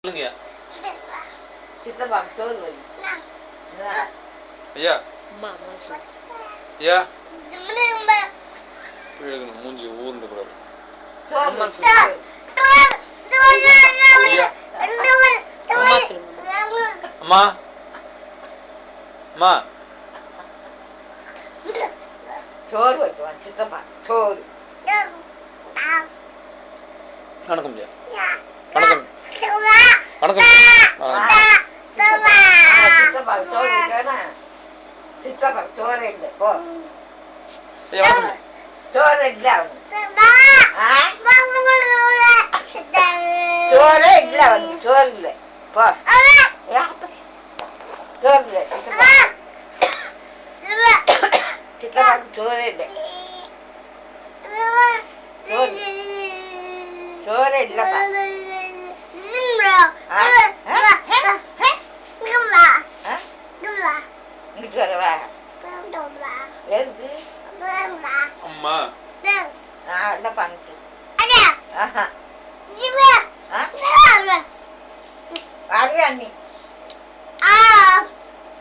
சொல்லுங்க சித்தப்பா சோறு வை. ஐயா அம்மா அம்மா சொல்லு. ஐயா மூஞ்சி ஊர்ந்து கூடாது. அம்மா சொல்லு. ஐயா அம்மா சொல்லு. அம்மா அம்மா சோறு வச்சுவான் சித்தப்பா சோறு. வணக்கம் ஐயா. வணக்கம் வணக்கம். சித்தப்பா சோறு வைக்கனா சித்தப்பா சோறு இல்லை போ. ஐயா வணக்கம். சோறு இல்லை அவனுக்கு. சோறே இல்லை அவனுக்கு. சோறு இல்லை போ. சோறு இல்லை சித்தப்பா. சித்தப்பாக்கு சோறே இல்லை. சோறே இல்லப்பா. இங்கிட்டு வரவா எதுக்கு? அம்மா இல்லப்பா அங்கிட்டு. வருவே அண்ணி.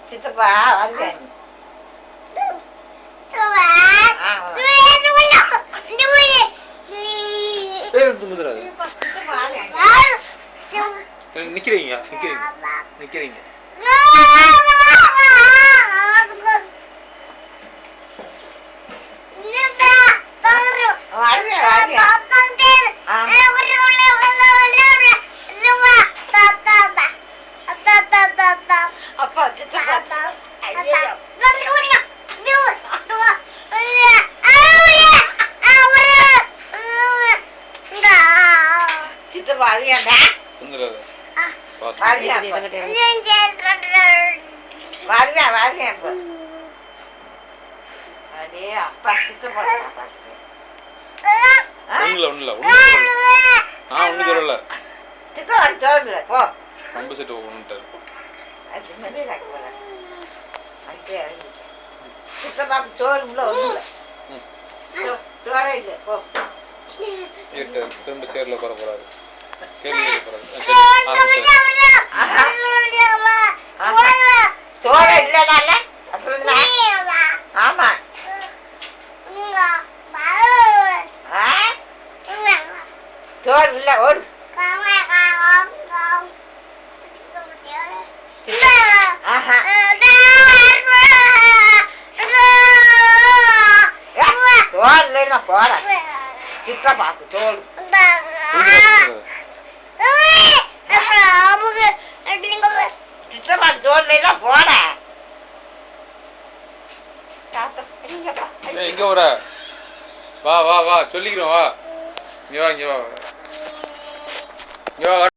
சித்தப்பா வருவே அண்ணி. நிக்கிறீங்க நிக்கிறீங்க. அப்பா சித்தப்பா சித்தப்பா அறியாண்டா அதே அப்பா சித்தப்பா ஒண்ணுல ஒண்ணு சொல்லல. சித்தப்பா சோறுல போ. Pump set ஒண்ணுட்டாரு. சித்தப்பாக்கு சோறு இல்லை ஒன்றும் இல்லை. சோறே இல்லை போ. திரும்ப சேர்ல உட்கார போறாரு. கேள்வி சோறு இல்லைனால ஆமா சோறு இல்லை ஓடு. சோறு இல்லைன்னா போட. சித்தப்பாக்கு சோறு. சித்தப்பாக்கு சோறு இல்லைன்னா போட. எங்க வர? வா வா வா சொல்லிக்கிறோம். வா இங்க வா இங்க வா இங்க வா.